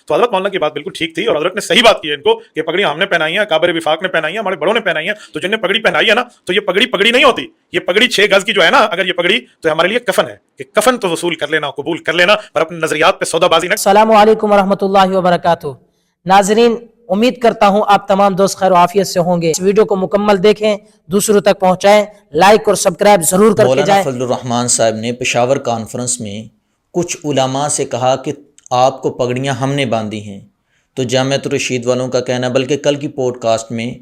तो हजरत मौलाना की बात बिल्कुल ठीक थी और हजरत ने सही बात की है इनको कि पगड़ियां हमने पहनाई हैं, काबर विफाक ने पहनाई है, हमारे बड़ों ने पहनाई है। तो जिनने पगड़ी पहनाई है ना, तो ये पगड़ी पगड़ी नहीं होती, ये पगड़ी 6 गज की जो है ना, अगर ये पगड़ी तो हमारे लिए कफन है कि कफन तो वसूल कर लेना, कबूल कर लेना, पर अपने नजरियात पे सौदाबाजी न। अस्सलामु अलैकुम वरहमतुल्लाहि वबरकातुहू। नाजरीन, उम्मीद करता हूँ आप तमाम दोस्त खैर आफियत से होंगे। इस वीडियो को मुकम्मल देखें, दूसरों तक पहुँचाएं, लाइक और सब्सक्राइब जरूर करके मौलाना जाएं। फजलुर रहमान साहब ने पेशावर कॉन्फ्रेंस में कुछ उलमा से कहा कि आपको पगड़ियाँ हमने बांधी हैं, तो जामिअतुर रशीद वालों का कहना, बल्कि कल की पॉडकास्ट में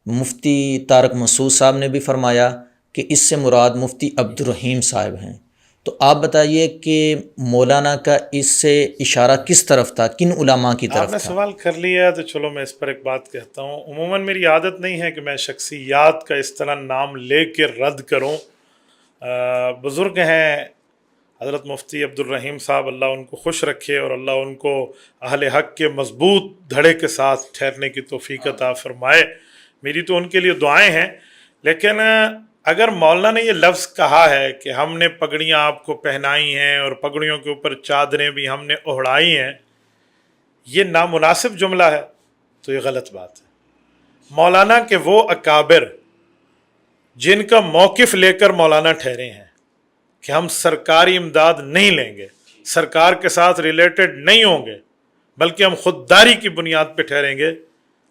मुफ्ती तारक मसूद साहब ने भी फरमाया कि इससे मुराद मुफ्ती अब्दुर रहीम साहब हैं। तो आप बताइए कि मौलाना का इससे इशारा किस तरफ था, किन उलमा की तरफ आपने था? सवाल कर लिया है तो चलो मैं इस पर एक बात कहता हूँ। उमूमन मेरी आदत नहीं है कि मैं शख्सियात का इस तरह नाम ले के रद्द करूँ। बुज़ुर्ग हैं हज़रत मुफ्ती अब्दुर रहीम साहब, अल्लाह उनको खुश रखे और अल्लाह उनको अहले हक़ के मज़बूत धड़े के साथ ठहरने की तौफ़ीक़ अता फ़रमाए। मेरी तो उनके लिए दुआएं हैं। लेकिन अगर मौलाना ने ये लफ्ज़ कहा है कि हमने पगड़ियाँ आपको पहनाई हैं और पगड़ियों के ऊपर चादरें भी हमने ओढ़ाई हैं, ये नामुनासिब जुमला है, तो ये गलत बात है। मौलाना के वो अकाबिर जिनका मौक़िफ़ लेकर मौलाना ठहरे हैं कि हम सरकारी इमदाद नहीं लेंगे, सरकार के साथ रिलेटेड नहीं होंगे, बल्कि हम खुददारी की बुनियाद पर ठहरेंगे,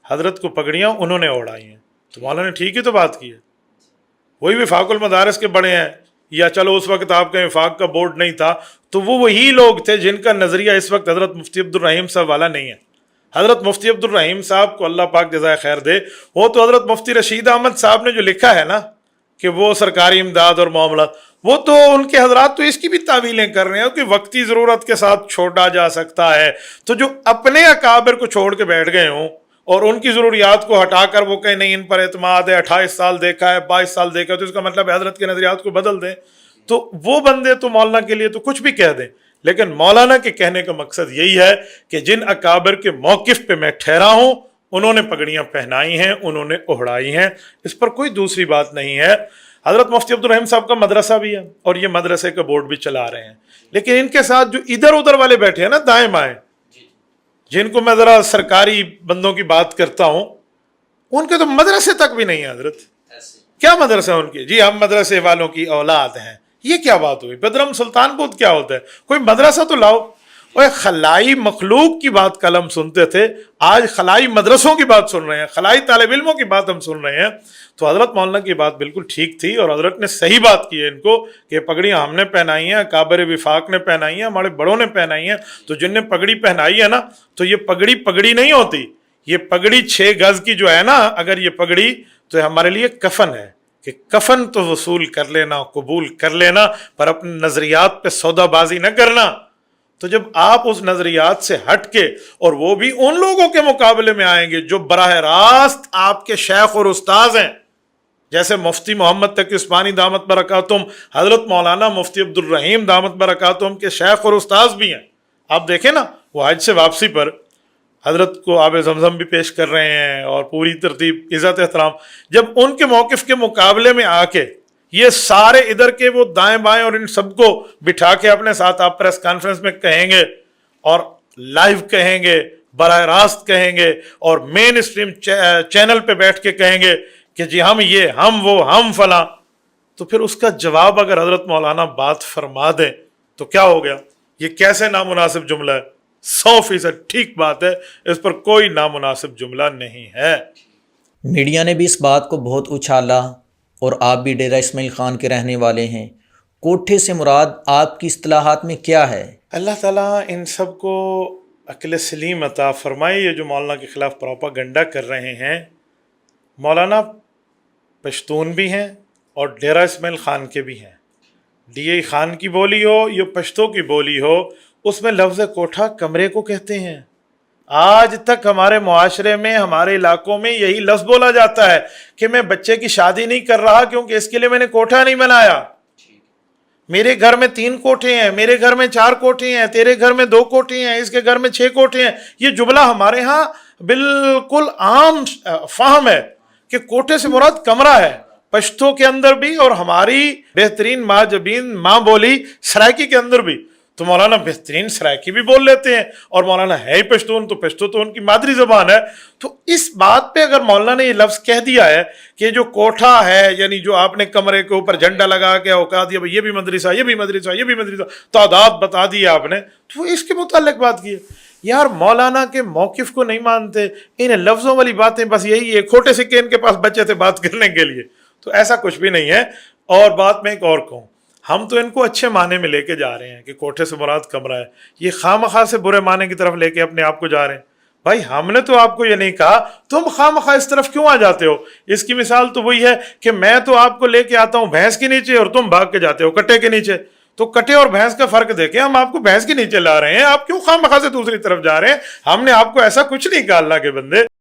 हज़रत को पगड़ियाँ उन्होंने ओढ़ाई हैं, तो मौलाना ने ठीक ही तो बात की है। वही विफाकुल मदारिस के बड़े हैं, या चलो उस वक्त आपका विफाक का बोर्ड नहीं था, तो वो वही लोग थे जिनका नज़रिया इस वक्त हज़रत मुफ्ती अब्दुर रहीम साहब वाला नहीं है। हज़रत मुफ्ती अब्दुर रहीम साहब को अल्लाह पाक जज़ाए खैर दे, वो तो हज़रत मुफ्ती रशीद अहमद साहब ने जो लिखा है ना कि वो सरकारी इमदाद और मामला, वो तो उनके हजरात तो इसकी भी तावीलें कर रहे हैं कि वक्ती ज़रूरत के साथ छोड़ा जा सकता है। तो जो अपने अकाबिर को छोड़ के बैठ गए हों और उनकी ज़रूरियात को हटाकर वो कहें नहीं इन पर एतमाद है, 28 साल देखा है, 22 साल देखा है, तो इसका मतलब हज़रत के नज़रियात को बदल दें, तो वो बंदे तो मौलाना के लिए तो कुछ भी कह दें। लेकिन मौलाना के कहने का मकसद यही है कि जिन अकाबिर के मौक़िफ़ पे मैं ठहरा हूँ, उन्होंने पगड़ियाँ पहनाई हैं, उन्होंने ओढ़ाई हैं, इस पर कोई दूसरी बात नहीं है। हज़रत मुफ्ती अब्दुल रहीम साहब का मदरसा भी है और ये मदरसे का बोर्ड भी चला रहे हैं, लेकिन इनके साथ जो इधर उधर वाले बैठे हैं ना, दाएं बाएं, जिनको मैं ज़रा सरकारी बंदों की बात करता हूँ, उनके तो मदरसे तक भी नहीं है। हजरत क्या मदरसा उनके? जी हम मदरसे वालों की औलाद हैं। ये क्या बात हुई? बदरम सुल्तानपुर क्या होता है? कोई मदरसा तो लाओ। और खलाई मखलूक की बात कल हम सुनते थे, आज खलाई मदरसों की बात सुन रहे हैं, खलाई तालिब इल्मों की बात हम सुन रहे हैं। तो हज़रत मौलाना की बात बिल्कुल ठीक थी और हज़रत ने सही बात की है इनको कि पगड़ियाँ हमने पहनाई हैं, काबर विफाक ने पहनाई हैं, हमारे बड़ों ने पहनाई हैं। तो जिनने पगड़ी पहनाई है ना, तो ये पगड़ी पगड़ी नहीं होती, ये पगड़ी 6 गज की जो है ना, अगर ये पगड़ी तो हमारे लिए कफन है कि कफन तो वसूल कर लेना, कबूल कर लेना, पर अपने नज़रियात पे सौदाबाजी न करना। तो जब आप उस नज़रियात से हट के, और वो भी उन लोगों के मुकाबले में आएंगे जो बराह रास्त आपके शेख और उस्ताद हैं, जैसे मुफ्ती मोहम्मद तकी उस्मानी दामत बरकातुहुम, हज़रत मौलाना मुफ्ती अब्दुल रहीम दामत बरकातुहुम के शेख और उस्ताद भी हैं। आप देखें ना, वो हज से वापसी पर हज़रत को आब ज़मज़म भी पेश कर रहे हैं और पूरी तरतीब इज़्ज़त एहतराम। जब उनके मौक़िफ़ के मुकाबले में आके ये सारे इधर के वो दाएं बाएं और इन सबको बिठा के अपने साथ आप प्रेस कॉन्फ्रेंस में कहेंगे और लाइव कहेंगे, बराह रास्त कहेंगे और मेन स्ट्रीम चैनल पे बैठ के कहेंगे कि जी हम ये, हम वो, हम फला, तो फिर उसका जवाब अगर हज़रत मौलाना बात फरमा दें तो क्या हो गया? ये कैसे नामुनासिब जुमला है? 100% ठीक बात है, इस पर कोई नामुनासिब जुमला नहीं है। मीडिया ने भी इस बात को बहुत उछाला और आप भी डेरा इस्माइल खान के रहने वाले हैं। कोठे से मुराद आपकी इस्तिलाहात में क्या है? अल्लाह ताला इन सब को अक्ल सलीम अता फरमाए। ये जो मौलाना के ख़िलाफ़ प्रोपागंडा कर रहे हैं, मौलाना पश्तून भी हैं और डेरा इस्माइल खान के भी हैं। डीए खान की बोली हो या पश्तो की बोली हो, उसमें लफ्ज़ कोठा कमरे को कहते हैं। आज तक हमारे मुआशरे में, हमारे इलाकों में यही लफ्ज़ बोला जाता है कि मैं बच्चे की शादी नहीं कर रहा क्योंकि इसके लिए मैंने कोठा नहीं बनाया। मेरे घर में 3 कोठे हैं, मेरे घर में 4 कोठे हैं, तेरे घर में 2 कोठे हैं, इसके घर में 6 कोठे हैं। ये जुमला हमारे यहाँ बिल्कुल आम फाहम है कि कोठे से मुराद कमरा है। पश्तो के अंदर भी और हमारी बेहतरीन माँ जबीन माँ बोली सराइकी के अंदर भी تو مولانا بہترین سرائکی بھی بول لیتے ہیں، اور مولانا ہے ہی پشتون، تو پشتو تو ان کی مادری زبان ہے. تو اس بات پہ اگر مولانا نے یہ لفظ کہہ دیا ہے کہ جو کوٹھا ہے، یعنی جو آپ نے کمرے کے اوپر جھنڈا لگا کے اور کہا دیا بھائی یہ بھی مدرسہ، یہ بھی مدرسہ، یہ بھی مدرسہ، تعداد بتا دی آپ نے، تو اس کے متعلق بات کی ہے. یار مولانا کے موقف کو نہیں مانتے، ان لفظوں والی باتیں بس یہی ہے، کھوٹے سکے ان کے پاس بچے تھے بات کرنے کے لیے. تو ایسا کچھ بھی نہیں ہے. اور بات میں ایک اور کہوں، ہم تو ان کو اچھے معنی میں لے کے جا رہے ہیں کہ کوٹھے سے مراد کمرہ ہے، یہ خواہ سے برے معنی کی طرف لے کے اپنے آپ کو جا رہے ہیں. بھائی ہم نے تو آپ کو یہ نہیں کہا، تم خواہ اس طرف کیوں آ جاتے ہو؟ اس کی مثال تو وہی ہے کہ میں تو آپ کو لے کے آتا ہوں بھینس کے نیچے اور تم بھاگ کے جاتے ہو کٹے کے نیچے. تو کٹے اور بھینس کا فرق دیکھیں، ہم آپ کو بھینس کے نیچے لا رہے ہیں، آپ کیوں خواہ سے دوسری طرف جا رہے ہیں؟ ہم نے آپ کو ایسا کچھ نہیں کہا اللہ کے بندے.